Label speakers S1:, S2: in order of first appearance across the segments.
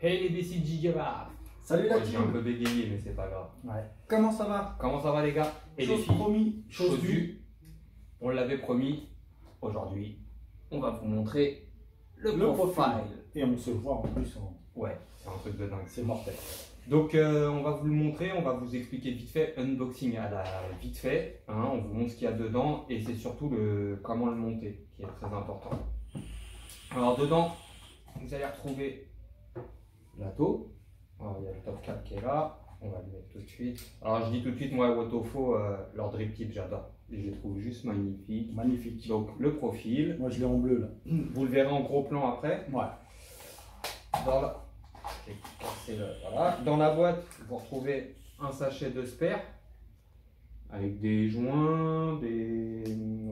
S1: Hey les décides Gigabars.
S2: Salut la
S1: J'ai
S2: team.
S1: un peu bégayé mais c'est pas grave.
S2: Ouais. Comment ça va?
S1: Comment ça va les gars? Et les
S2: Chose
S1: filles?
S2: promis, chose due.
S1: due. On l'avait promis. Aujourd'hui, on va vous montrer le profil.
S2: Et on se voit en plus.
S1: Ouais, c'est un truc de dingue.
S2: C'est mortel.
S1: Donc on va vous le montrer, on va vous expliquer vite fait, unboxing à la vite fait, hein, on vous montre ce qu'il y a dedans et c'est surtout comment le monter qui est très important. Alors dedans, vous allez retrouver la taux. Alors il y a le top cap qui est là, on va le mettre tout de suite. Alors je dis tout de suite, moi Wotofo, leur drip tip j'adore, je les trouve juste magnifiques.
S2: Magnifique.
S1: Donc le profil,
S2: Moi je l'ai en bleu là.
S1: vous le verrez en gros plan après.
S2: Ouais.
S1: Voilà. Dans la boîte, vous retrouvez un sachet de spare avec des joints, des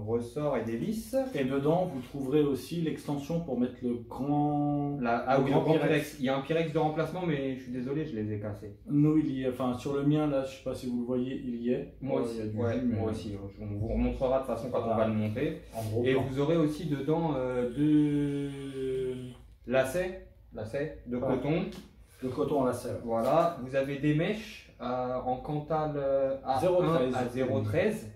S1: ressorts et des vis.
S2: Et dedans, vous trouverez aussi l'extension pour mettre le grand.
S1: Ah oui, le grand
S2: Pyrex.
S1: Pyrex. Il y a un Pyrex de remplacement, mais je suis désolé, je les ai cassés.
S2: Nous, il y est. Enfin, sur le mien là, je sais pas si vous le voyez, il y est.
S1: Moi
S2: Ouais,
S1: aussi,
S2: il y a du
S1: ouais,
S2: jus, mais
S1: moi aussi. On vous remontrera de toute façon quand
S2: Voilà.
S1: on va le monter.
S2: En gros.
S1: Et
S2: plan.
S1: vous aurez aussi dedans deux lacets de
S2: Ouais.
S1: coton.
S2: Le coton à la sève.
S1: Voilà, vous avez des mèches en Cantal A1
S2: 0,13.
S1: à 0,13.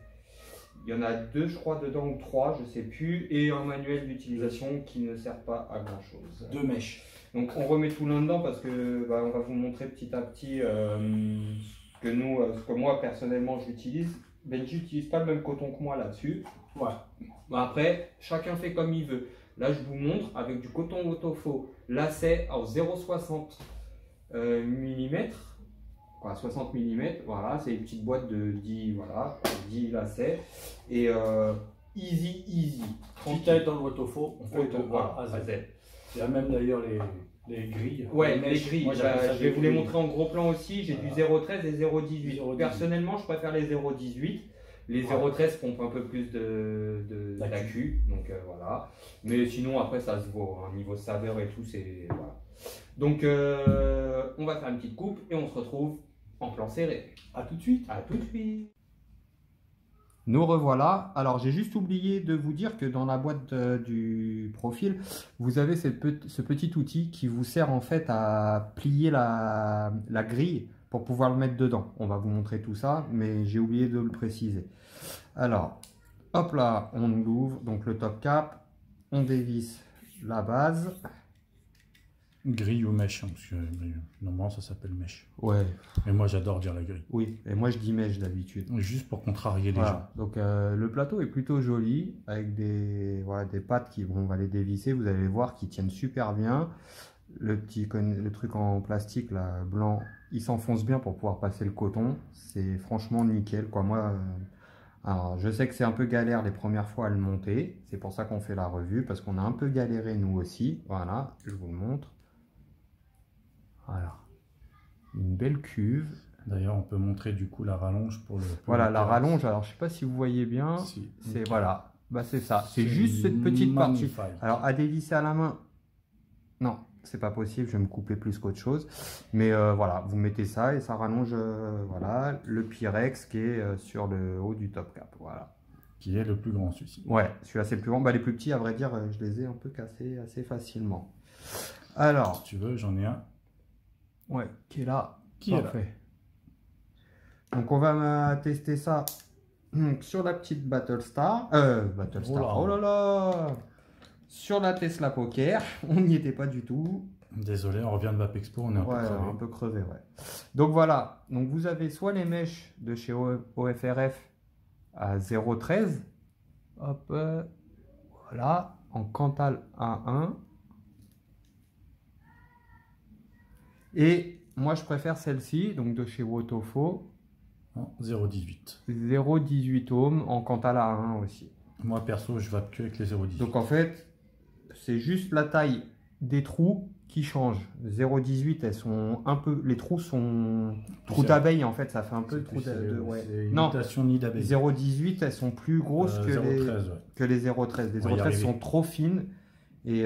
S1: Il y en a deux, je crois, dedans ou trois, je sais plus. Et un manuel d'utilisation qui ne sert pas à grand chose.
S2: 2 mèches.
S1: Donc on remet tout là-dedans parce que on va vous montrer petit à petit ce que moi personnellement j'utilise. Benji n'utilise pas le même coton que moi là-dessus.
S2: Ouais.
S1: Après, chacun fait comme il veut. Là, je vous montre avec du coton Wotofo lacet en 0,60 mm, quoi, 60 mm, voilà, c'est une petite boîte de 10, voilà, 10 lacets, et easy,
S2: Si tu es dans le Wotofo, on fait
S1: Auto,
S2: de
S1: voilà,
S2: A à Z.
S1: à Z.
S2: Il y a même d'ailleurs les grilles.
S1: Ouais, les
S2: mèches.
S1: grilles,
S2: Moi, j'appelle ça
S1: je
S2: des
S1: vais vous les
S2: grilles.
S1: montrer en gros plan aussi, j'ai du 0,13 et 0,18.
S2: 0,18.
S1: Personnellement, je préfère les 0,18. Les
S2: Ouais.
S1: 0,13 pompent un peu plus d'accu, donc voilà. Mais sinon, après, ça se vaut, hein, niveau saveur et tout, c'est voilà. Donc, on va faire une petite coupe et on se retrouve en plan serré.
S2: À tout de suite.
S1: À tout de suite. Nous revoilà. Alors, j'ai juste oublié de vous dire que dans la boîte du profil, vous avez ce petit outil qui vous sert en fait à plier la grille pour pouvoir le mettre dedans. On va vous montrer tout ça, mais j'ai oublié de le préciser. Alors, hop là, on l'ouvre, donc le top cap, on dévisse la base.
S3: Grille ou mèche, hein, parce que normalement ça s'appelle mèche.
S1: Ouais,
S3: Mais moi j'adore dire la grille.
S1: oui, et moi je dis mèche d'habitude.
S3: Juste pour contrarier les
S1: Voilà. Donc le plateau est plutôt joli avec des pattes qui on va les dévisser, vous allez voir qui tiennent super bien. Le truc en plastique là, blanc, il s'enfonce bien pour pouvoir passer le coton. C'est franchement nickel quoi. Moi, alors je sais que c'est un peu galère les premières fois à le monter. C'est pour ça qu'on fait la revue parce qu'on a un peu galéré nous aussi. Voilà, je vous le montre. Voilà, une belle cuve.
S3: D'ailleurs on peut montrer du coup la rallonge pour le...
S1: Voilà, la rallonge, alors je sais pas si vous voyez bien,
S3: Si.
S1: c'est voilà, bah c'est ça, c'est juste cette petite
S3: magnifique.
S1: partie. Alors à dévisser à la main, non, c'est pas possible, je vais me couper plus qu'autre chose. Mais voilà, vous mettez ça et ça rallonge, voilà, le Pyrex qui est sur le haut du top cap, voilà.
S3: Qui est le plus grand celui-ci.
S1: Ouais, celui-là c'est le plus grand, bah les plus petits à vrai dire, je les ai un peu cassés assez facilement. Alors,
S3: Si tu veux, j'en ai un.
S1: ouais, qui est là,
S3: Qui est là.
S1: parfait. Donc on va tester ça sur la petite Battlestar. Battlestar,
S3: Oh là.
S1: oh là là. Sur la Tesla Poker, on n'y était pas du tout.
S3: Désolé, on revient de Vapexpo, on est un peu crevé.
S1: Un peu crevé, ouais. Donc voilà, donc vous avez soit les mèches de chez OFRF à 0,13. Hop, voilà, en Cantal A1. Et moi je préfère celle-ci, donc de chez Wotofo.
S3: Non, 0,18.
S1: 0,18 ohms en Cantal A1 aussi.
S3: Moi perso, je vape que avec les 0,18.
S1: Donc en fait, c'est juste la taille des trous qui change. 0,18, elles sont un peu, les trous sont trous d'abeille en fait, ça fait un peu trou de ouais.
S3: C'est
S1: Non,
S3: imitation nid d'abeille.
S1: 0,18, elles sont plus grosses que
S3: 0,13, ouais.
S1: les 0,13. Les
S3: On va y
S1: 0,13
S3: arriver.
S1: sont trop fines et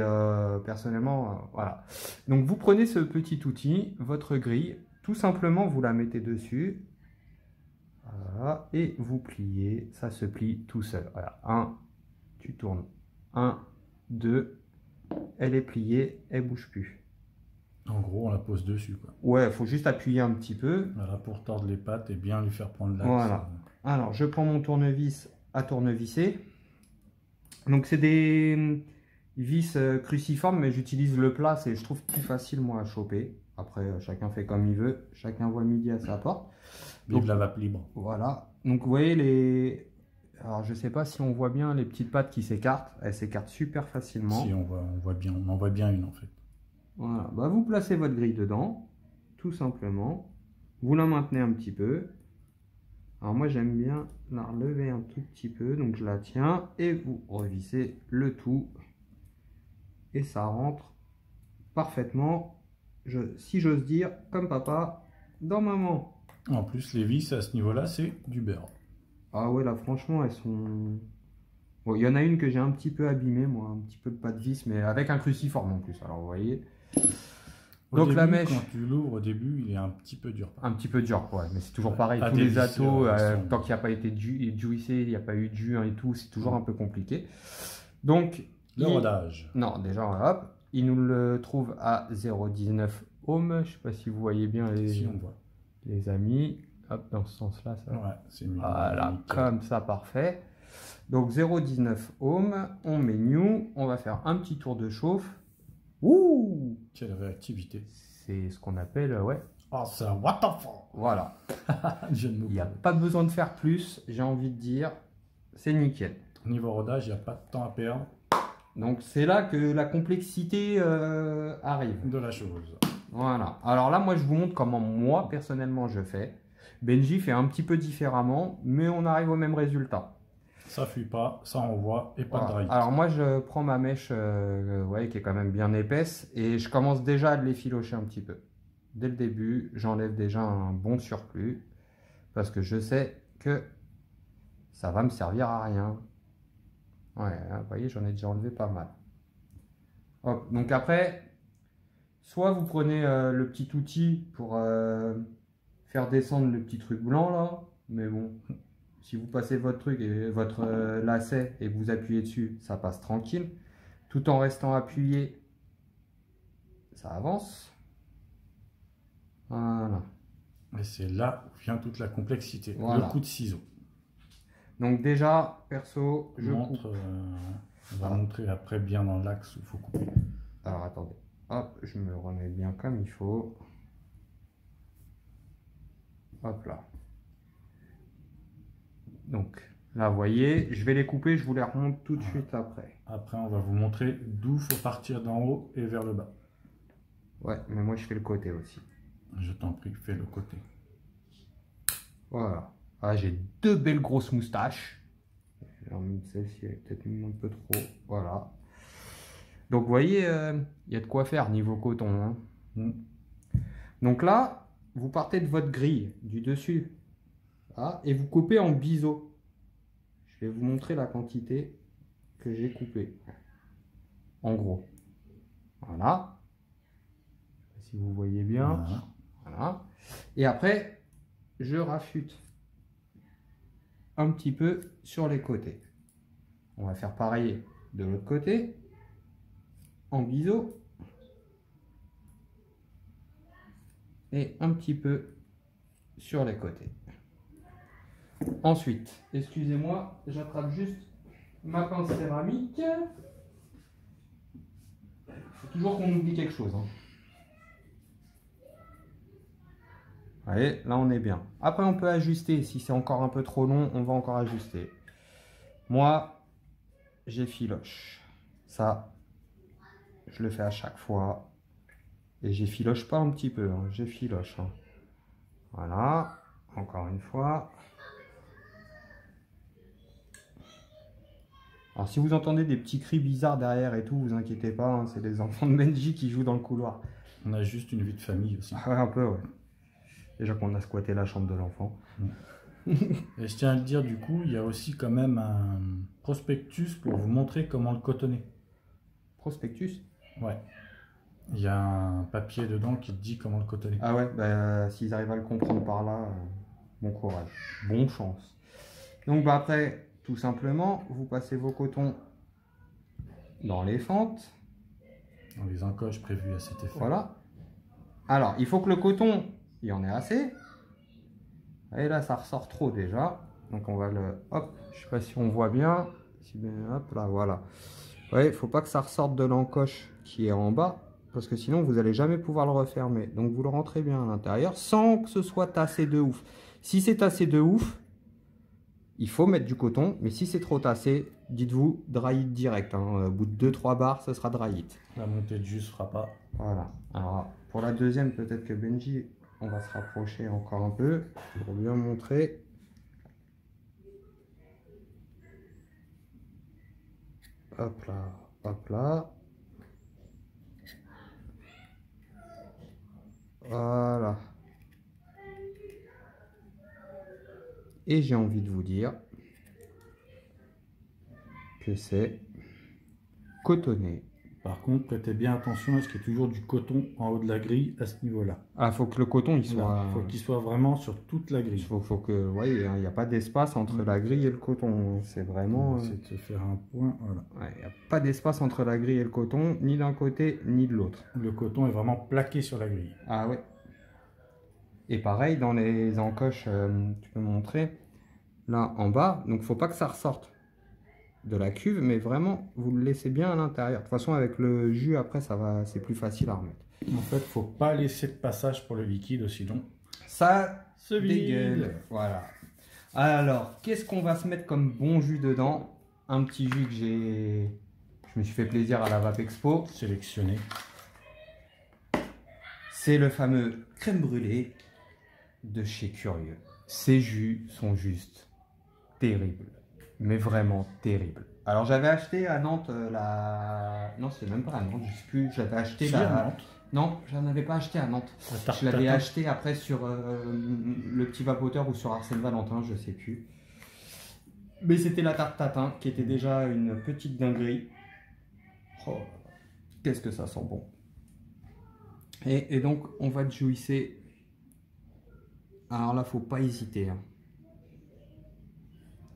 S1: personnellement, voilà. Donc vous prenez ce petit outil, votre grille, tout simplement, vous la mettez dessus. Voilà, et vous pliez. Ça se plie tout seul. Voilà. 1, tu tournes. 1, 2, elle est pliée, elle bouge plus.
S3: En gros, on la pose dessus, quoi.
S1: Ouais, il faut juste appuyer un petit peu.
S3: Voilà, pour tordre les pattes et bien lui faire prendre l'axe.
S1: Voilà. Alors, je prends mon tournevis à tournevisser. Donc, c'est des vis cruciformes, mais j'utilise le plat. Je trouve plus facile, moi, à choper. Après, chacun fait comme il veut. Chacun voit midi à sa porte.
S3: Vive la vape libre.
S1: Voilà. Donc, vous voyez les... Alors, je sais pas si on voit bien les petites pattes qui s'écartent. Elles s'écartent super facilement.
S3: Si, on voit bien. On en voit bien une, en fait.
S1: Voilà. Bah, vous placez votre grille dedans, tout simplement. Vous la maintenez un petit peu. Alors, moi, j'aime bien la relever un tout petit peu. Donc, je la tiens et vous revissez le tout. Et ça rentre parfaitement, si j'ose dire, comme papa, dans maman.
S3: En plus, les vis, à ce niveau-là, c'est du beurre.
S1: Ah ouais, là, franchement, elles sont... Bon, il y en a une que j'ai un petit peu abîmée, moi, un petit peu pas de vis, mais avec un cruciforme en plus, alors vous voyez. Donc
S3: Début,
S1: la mèche...
S3: Quand tu l'ouvres au début, il est un petit peu dur.
S1: Un petit peu dur, ouais, mais c'est toujours pareil.
S3: À
S1: Tous les
S3: dévisser,
S1: atos,
S3: sont...
S1: tant qu'il n'y a pas été juicé, il n'y a pas eu de jus hein, et tout, c'est toujours un peu compliqué. Donc...
S3: Le rodage.
S1: Non, déjà, hop, il nous le trouve à 0,19 ohms. Je ne sais pas si vous voyez bien
S3: Si on voit.
S1: les amis. Hop, dans ce sens-là, ça.
S3: Ouais, c'est mieux.
S1: Voilà, comme ça, parfait. Donc 0,19 ohms, on met new, on va faire un petit tour de chauffe. Ouh!
S3: Quelle réactivité.
S1: C'est ce qu'on appelle, ouais.
S3: Oh, ça, what the fuck.
S1: Voilà.
S3: Il
S1: Il n'y a pas besoin de faire plus, j'ai envie de dire. C'est nickel.
S3: Niveau rodage, il n'y a pas de temps à perdre.
S1: Donc c'est là que la complexité arrive.
S3: De la chose.
S1: Voilà. Alors là, moi, je vous montre comment moi, personnellement, je fais. Benji fait un petit peu différemment, mais on arrive au même résultat.
S3: Ça fuit pas, ça envoie et pas de
S1: Voilà.
S3: drive.
S1: Alors moi, je prends ma mèche ouais, qui est quand même bien épaisse et je commence déjà à l'effilocher un petit peu. Dès le début, j'enlève déjà un bon surplus parce que je sais que ça va me servir à rien. Ouais, vous voyez, j'en ai déjà enlevé pas mal. Hop. Donc après, soit vous prenez le petit outil pour faire descendre le petit truc blanc là, mais bon, si vous passez votre truc et votre lacet et vous appuyez dessus, ça passe tranquille. Tout en restant appuyé, ça avance. Voilà.
S3: Et c'est là où vient toute la complexité.
S1: Voilà.
S3: Le coup de ciseau.
S1: Donc déjà, perso, je coupe.
S3: On va montrer après bien dans l'axe où il faut couper.
S1: Alors attendez, hop, je me remets bien comme il faut. Hop là. Donc là, vous voyez, je vais les couper, je vous les remonte tout de suite après.
S3: Après, on va vous montrer d'où il faut partir d'en haut et vers le bas.
S1: Ouais, mais moi je fais le côté aussi.
S3: Je t'en prie, fais le côté.
S1: Voilà. Ah, j'ai deux belles grosses moustaches. Alors, même celle-ci est peut-être un peu trop. Voilà. Donc vous voyez, il y a de quoi faire niveau coton. Hein. Donc là, vous partez de votre grille du dessus. Là, et vous coupez en biseau. Je vais vous montrer la quantité que j'ai coupée. En gros. Voilà. Si vous voyez bien. Voilà. Et après, je raffute un petit peu sur les côtés. On va faire pareil de l'autre côté. En biseau. Et un petit peu sur les côtés. Ensuite, excusez-moi, j'attrape juste ma pince céramique. Il faut toujours qu'on oublie quelque chose. Hein. Allez, là on est bien. Après on peut ajuster, si c'est encore un peu trop long, on va encore ajuster. Moi, j'effiloche. Ça, je le fais à chaque fois. Et j'effiloche pas un petit peu, hein. J'effiloche. Hein. Voilà, encore une fois. Alors si vous entendez des petits cris bizarres derrière et tout, vous inquiétez pas, hein, c'est les enfants de Benji qui jouent dans le couloir.
S3: On a juste une vie de famille aussi.
S1: Ah ouais, un peu, ouais. Déjà qu'on a squatté la chambre de l'enfant.
S3: Et je tiens à le dire, du coup, il y a aussi quand même un prospectus pour vous montrer comment le cotonner.
S1: Prospectus?
S3: Ouais. Il y a un papier dedans qui te dit comment le cotonner.
S1: Ah ouais, bah, s'ils arrivent à le comprendre par là, bon courage, bon chance. Donc bah, après, tout simplement, vous passez vos cotons dans les fentes.
S3: Dans les encoches prévues à cet effet.
S1: Voilà. Alors, il faut que le coton, il y en ait assez. Et là, ça ressort trop déjà. Donc on va le... Hop, je sais pas si on voit bien. Hop là, voilà. Ouais, il faut pas que ça ressorte de l'encoche qui est en bas. Parce que sinon, vous n'allez jamais pouvoir le refermer. Donc vous le rentrez bien à l'intérieur sans que ce soit tassé de ouf. Si c'est tassé de ouf, il faut mettre du coton. Mais si c'est trop tassé, dites-vous dry it direct. Hein. Au bout de 2-3 barres, ce sera dry it.
S3: La montée de jus se fera pas.
S1: Voilà. Alors pour la deuxième, peut-être que Benji, on va se rapprocher encore un peu pour bien montrer. Hop là, hop là. Voilà. Et j'ai envie de vous dire que c'est cotonné.
S3: Par contre, prêtez bien attention à ce qu'il y ait toujours du coton en haut de la grille à ce niveau-là.
S1: Ah, faut que le coton il soit.
S3: Il faut qu'il soit vraiment sur toute la grille.
S1: Faut que, ouais, il n'y a pas d'espace entre la grille et le coton. C'est vraiment.
S3: C'est de se faire un point. Voilà.
S1: Ouais, il n'y a pas d'espace entre la grille et le coton, ni d'un côté ni de l'autre.
S3: Le coton est vraiment plaqué sur la grille.
S1: Ah ouais. Et pareil dans les encoches, tu peux montrer là en bas. Donc faut pas que ça ressorte de la cuve, mais vraiment vous le laissez bien à l'intérieur. De toute façon avec le jus après ça va, c'est plus facile à remettre.
S3: En fait, faut pas laisser de passage pour le liquide, sinon
S1: Ça
S3: se vide.
S1: Voilà. Alors qu'est-ce qu'on va se mettre comme bon jus dedans? Un petit jus que je me suis fait plaisir à la Vapexpo.
S3: Sélectionné.
S1: C'est le fameux crème brûlée de chez Curieux. Ces jus sont juste terribles. Mais vraiment terribles. Alors j'avais acheté à Nantes la... Non, c'est même pas à Nantes, je sais plus. J'avais acheté
S3: Si,
S1: la...
S3: à Nantes.
S1: Non, j'en avais pas acheté à Nantes. Je l'avais acheté après sur le petit vapoteur ou sur Arsène Valentin, je sais plus. Mais c'était la tarte tatin qui était déjà une petite dinguerie. Oh, qu'est-ce que ça sent bon. Et donc on va juicer. Alors là, faut pas hésiter. Hein.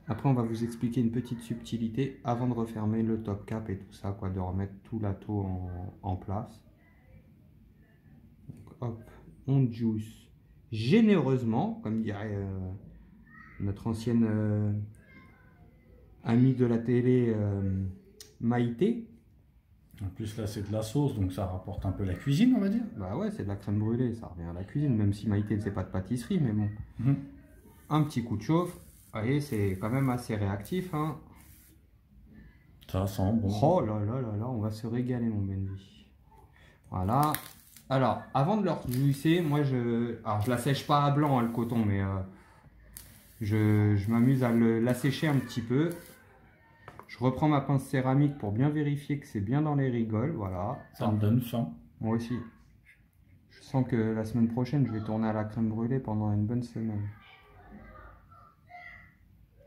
S1: Après, on va vous expliquer une petite subtilité avant de refermer le top cap et tout ça, quoi, de remettre tout l'atto en place. Donc, hop, on juice généreusement, comme dirait notre ancienne amie de la télé, Maïté.
S3: En plus, là, c'est de la sauce, donc ça rapporte un peu la cuisine, on va dire.
S1: Bah ouais, c'est de la crème brûlée, ça revient à la cuisine, même si Maïté ne fait pas de pâtisserie, mais bon. Un petit coup de chauffe. Vous voyez, c'est quand même assez réactif. Hein.
S3: Ça sent bon.
S1: Oh là là là là, on va se régaler, mon Benji. Voilà. Alors, avant de le rejuicer, moi, alors, je la sèche pas à blanc, hein, le coton, mais je m'amuse à l'assécher un petit peu. Je reprends ma pince céramique pour bien vérifier que c'est bien dans les rigoles. Voilà.
S3: Ça me donne faim.
S1: Moi aussi. Je sens que la semaine prochaine, je vais tourner à la crème brûlée pendant une bonne semaine.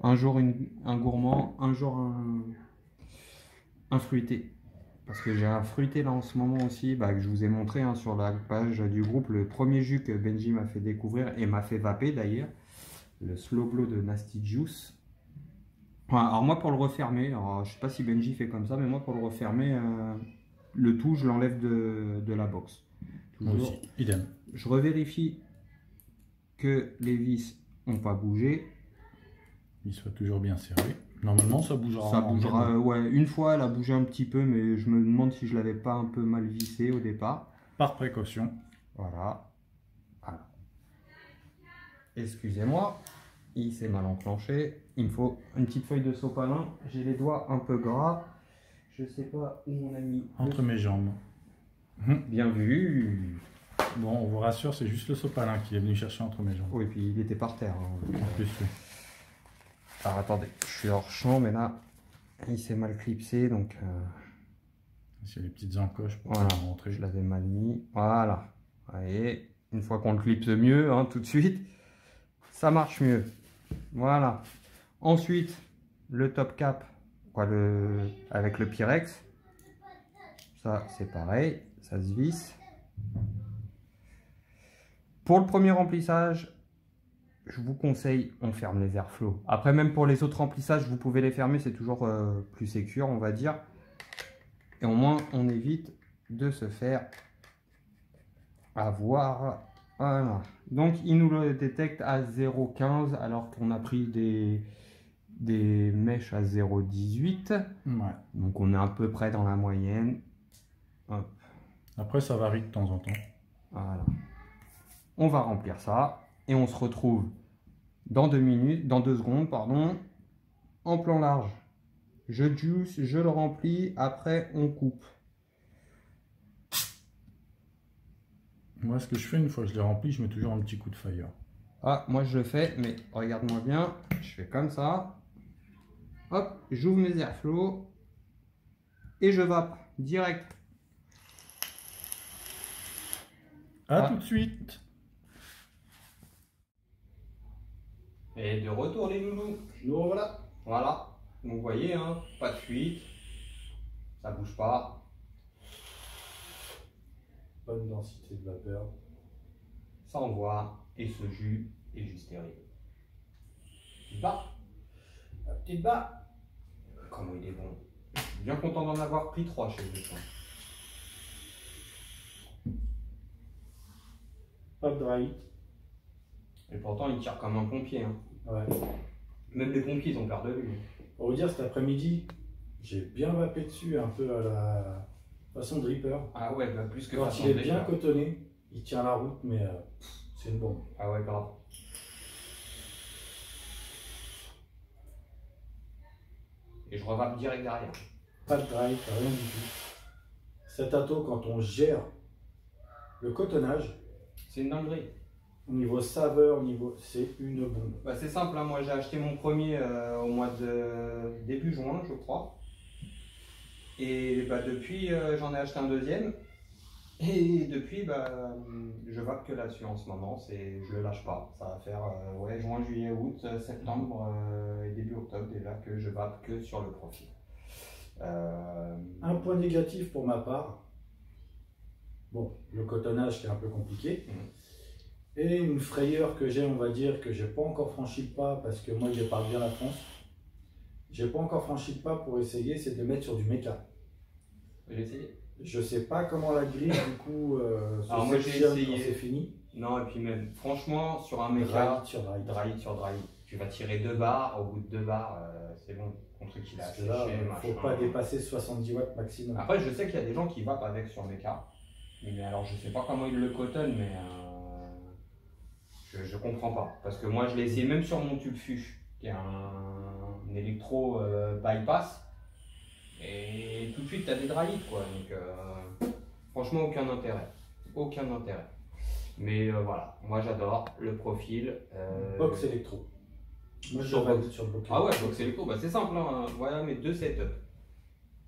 S1: Un jour un gourmand, un jour un fruité. Parce que j'ai un fruité là en ce moment aussi, bah, que je vous ai montré hein, sur la page du groupe. Le premier jus que Benji m'a fait découvrir et m'a fait vaper d'ailleurs. Le Slow Glow de Nasty Juice. Enfin, alors moi pour le refermer, alors, je sais pas si Benji fait comme ça, mais moi pour le refermer, le tout je l'enlève de la box.
S3: Moi aussi, idem.
S1: Je revérifie que les vis n'ont pas bougé.
S3: Il soit toujours bien serré. Normalement, ça bougera.
S1: Ça bougera, ouais. Une fois, elle a bougé un petit peu, mais je me demande si je l'avais pas un peu mal vissé au départ.
S3: Par précaution.
S1: Voilà. Voilà. Excusez-moi, il s'est mal enclenché. Il me faut une petite feuille de sopalin. J'ai les doigts un peu gras. Je sais pas où on a mis.
S3: Entre mes jambes.
S1: Bien vu.
S3: Bon, on vous rassure, c'est juste le sopalin qui est venu chercher entre mes jambes.
S1: Oui, et puis il était par terre. Hein.
S3: En plus, oui.
S1: Alors attendez, je suis hors champ, mais là, il s'est mal clipsé, donc...
S3: C'est les petites encoches pour
S1: voilà,
S3: rentrer.
S1: je l'avais mal mis. Voilà. Vous voyez, une fois qu'on le clipse mieux, hein, tout de suite, ça marche mieux. Voilà. Ensuite, le top cap, quoi, avec le Pyrex. Ça, c'est pareil. ça se visse. Pour le premier remplissage, je vous conseille, on ferme les airflows. Après, même pour les autres remplissages, vous pouvez les fermer, c'est toujours plus sécure, on va dire. Et au moins, on évite de se faire avoir. Voilà. Donc, il nous le détecte à 0,15 alors qu'on a pris des mèches à 0,18.
S3: Ouais.
S1: Donc, on est à peu près dans la moyenne. Hop.
S3: Après, ça varie de temps en temps.
S1: Voilà. On va remplir ça et on se retrouve dans 2 minutes, dans 2 secondes, pardon, en plan large. Je juice, je le remplis, après on coupe.
S3: Moi, ce que je fais, une fois que je l'ai rempli, je mets toujours un petit coup de fire.
S1: Ah, moi je le fais, mais regarde-moi bien, je fais comme ça. Hop, j'ouvre mes airflows et je vape direct.
S3: À tout de suite.
S1: Et de retour les loulous. Nous voilà. Voilà. Donc vous voyez, hein, pas de fuite. Ça bouge pas.
S2: Bonne densité de vapeur.
S1: Ça envoie. Et ce jus est juste terrible. La petite barre. Comment il est bon. Je suis bien content d'en avoir pris 3 chez eux.
S2: Pas de dry.
S1: Et pourtant il tire comme un pompier. Hein.
S2: Ouais.
S1: Même les pompiers ils ont peur de lui.
S2: Pour vous dire, cet après-midi, j'ai bien vapé dessus un peu à la façon dripper.
S1: Ah ouais, bah plus que
S2: Quand
S1: façon
S2: il est
S1: de
S2: bien
S1: dripper.
S2: cotonné, il tient la route, mais c'est une bombe.
S1: Ah ouais, grave. Et je revape direct derrière.
S2: Pas de dry, rien du tout. Cet ato, quand on gère le cotonnage,
S1: C'est une dinguerie.
S2: au niveau saveur, c'est une bombe.
S1: Bah, c'est simple, hein. Moi j'ai acheté mon premier au mois de début juin, je crois. Et bah, depuis, j'en ai acheté un deuxième. Et depuis, bah, je vape que là-dessus en ce moment. Je le lâche pas. Ça va faire ouais, juin, juillet, août, septembre et début octobre déjà que je vape que sur le profil.
S2: Un point négatif pour ma part, bon, le cotonnage qui est un peu compliqué. Et une frayeur que j'ai, on va dire, que j'ai pas encore franchi le pas, parce que moi je parle bien la France. J'ai pas encore franchi le pas pour essayer, c'est de le mettre sur du méca.
S1: J'ai essayé.
S2: Je sais pas comment la grille, du coup,
S1: Alors moi, j'ai
S2: sectionne
S1: essayé.
S2: quand c'est fini.
S1: Non, et puis même, franchement, sur un méca,
S2: Dry sur dry.
S1: dry sur dry, tu vas tirer 2 barres, au bout de 2 barres, c'est bon, ton truc il a
S2: Parce que
S1: séché,
S2: là,
S1: machin.
S2: faut pas dépasser 70 watts maximum.
S1: Après, je sais qu'il y a des gens qui vapent avec sur méca, mais alors je sais pas comment ils le cotonnent, mais je comprends pas. Parce que moi, je l'ai essayé même sur mon tube FUCH, qui est un électro bypass, et tout de suite, tu as des drylites, quoi. Donc, franchement, aucun intérêt. Aucun intérêt. Mais voilà, moi j'adore le profil.
S2: Box électro. Moi je
S1: sur
S2: valide
S1: box.
S2: sur le bloc.
S1: Ah ouais, box électro, bah c'est simple, hein. Voilà mes 2 setups.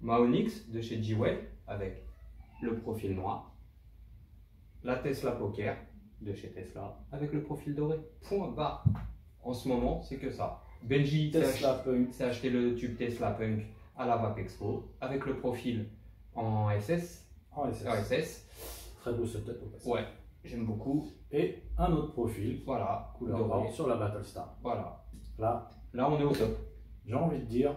S1: Ma Onyx de chez G-Well avec le profil noir. La Tesla Poker de chez Tesla avec le profil doré. Point barre. En ce moment, c'est que ça. Benji
S2: Tesla Punk.
S1: s'est acheté le tube Tesla Punk à la Vape Expo avec le profil en SS.
S2: En SS.
S1: En SS.
S2: Très beau setup au passage.
S1: Ouais, j'aime beaucoup.
S2: Et un autre profil,
S1: Voilà,
S2: couleur
S1: doré.
S2: noire, sur la Battlestar.
S1: Voilà.
S2: Là,
S1: Là, on est au top.
S2: j'ai envie de dire,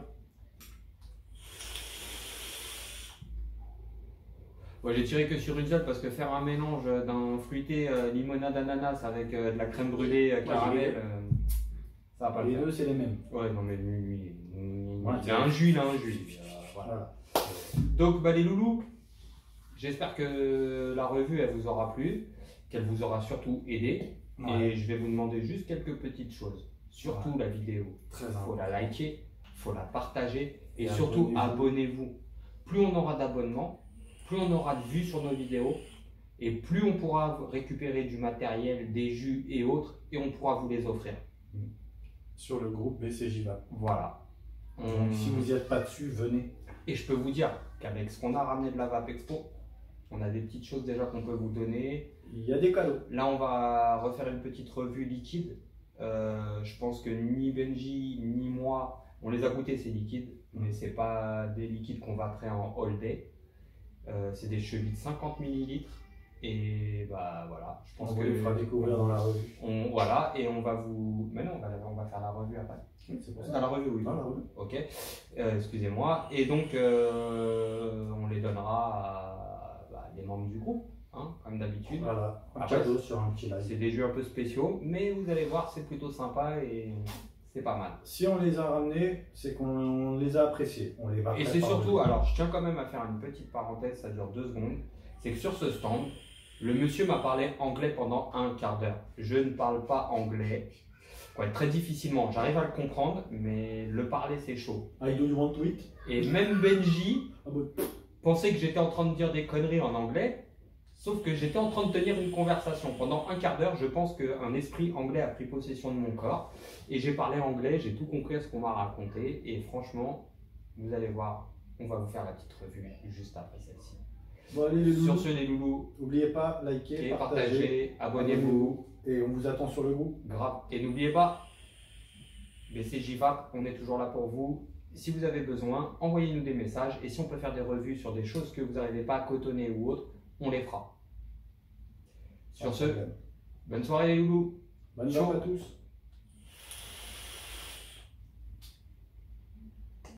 S1: Ouais, j'ai tiré que sur une seule parce que faire un mélange d'un fruité limonade ananas avec de la crème brûlée caramel, ça va pas le
S2: les
S1: faire.
S2: deux c'est les mêmes.
S1: Ouais, non mais lui,
S2: Ouais,
S1: il a un jus, il a un jus. Voilà.
S2: Voilà.
S1: Donc, bah, les loulous, j'espère que la revue, elle vous aura plu, qu'elle vous aura surtout aidé.
S2: Ouais.
S1: Et je vais vous demander juste quelques petites choses. Surtout la vidéo.
S2: Très
S1: Il faut
S2: important.
S1: la liker, il faut la partager et
S2: Et
S1: surtout
S2: abonnez-vous.
S1: abonnez-vous. Plus on aura d'abonnements, plus on aura de vues sur nos vidéos et plus on pourra récupérer du matériel, des jus et autres et on pourra vous les offrir.
S2: Sur le groupe BCJ Vape.
S1: Voilà.
S2: Donc, si vous n'y êtes pas dessus, venez.
S1: Et je peux vous dire qu'avec ce qu'on a ramené de la Vape Expo, on a des petites choses déjà qu'on peut vous donner.
S2: Il y a des cadeaux.
S1: Là, on va refaire une petite revue liquide. Je pense que ni Benji ni moi, on les a goûtés ces liquides, mais c'est pas des liquides qu'on vaperait en all day. C'est des chevilles de 50 millilitres. Et bah voilà, je pense
S2: On
S1: que
S2: vous fera découvrir dans la revue.
S1: Voilà, et on va vous. Mais non, on va faire la revue après.
S2: C'est pour
S1: Dans
S2: ça.
S1: la revue, oui.
S2: Dans la revue.
S1: Ok, excusez-moi. Et donc, on les donnera à des membres du groupe, hein, comme d'habitude.
S2: Voilà, un
S1: Après,
S2: cadeau sur un petit live.
S1: c'est des jeux un peu spéciaux, mais vous allez voir, c'est plutôt sympa et c'est pas mal.
S2: Si on les a ramenés, c'est qu'on les a appréciés. On les va
S1: Et c'est surtout, alors je tiens quand même à faire une petite parenthèse, ça dure 2 secondes, c'est que sur ce stand, le monsieur m'a parlé anglais pendant un quart d'heure. Je ne parle pas anglais, ouais, très difficilement, j'arrive à le comprendre, mais le parler c'est chaud.
S2: I do you want to eat?
S1: Et même Benji
S2: Ah bon.
S1: pensait que j'étais en train de dire des conneries en anglais, sauf que j'étais en train de tenir une conversation. Pendant un quart d'heure, je pense qu'un esprit anglais a pris possession de mon corps, et j'ai parlé anglais, j'ai tout compris à ce qu'on m'a raconté, et franchement, vous allez voir, on va vous faire la petite revue juste après celle-ci.
S2: Bon, allez les loulous.
S1: Sur ce, les loulous,
S2: N'oubliez pas, likez,
S1: et
S2: partagez,
S1: partagez, abonnez-vous,
S2: et on vous attend sur le groupe.
S1: grave. Et n'oubliez pas, BCJVAP, on est toujours là pour vous. Si vous avez besoin, envoyez-nous des messages, et si on peut faire des revues sur des choses que vous n'arrivez pas à cotonner ou autre, on les fera. Sur ce, bonne soirée les loulous.
S2: Bonne
S1: Ciao.
S2: journée à tous.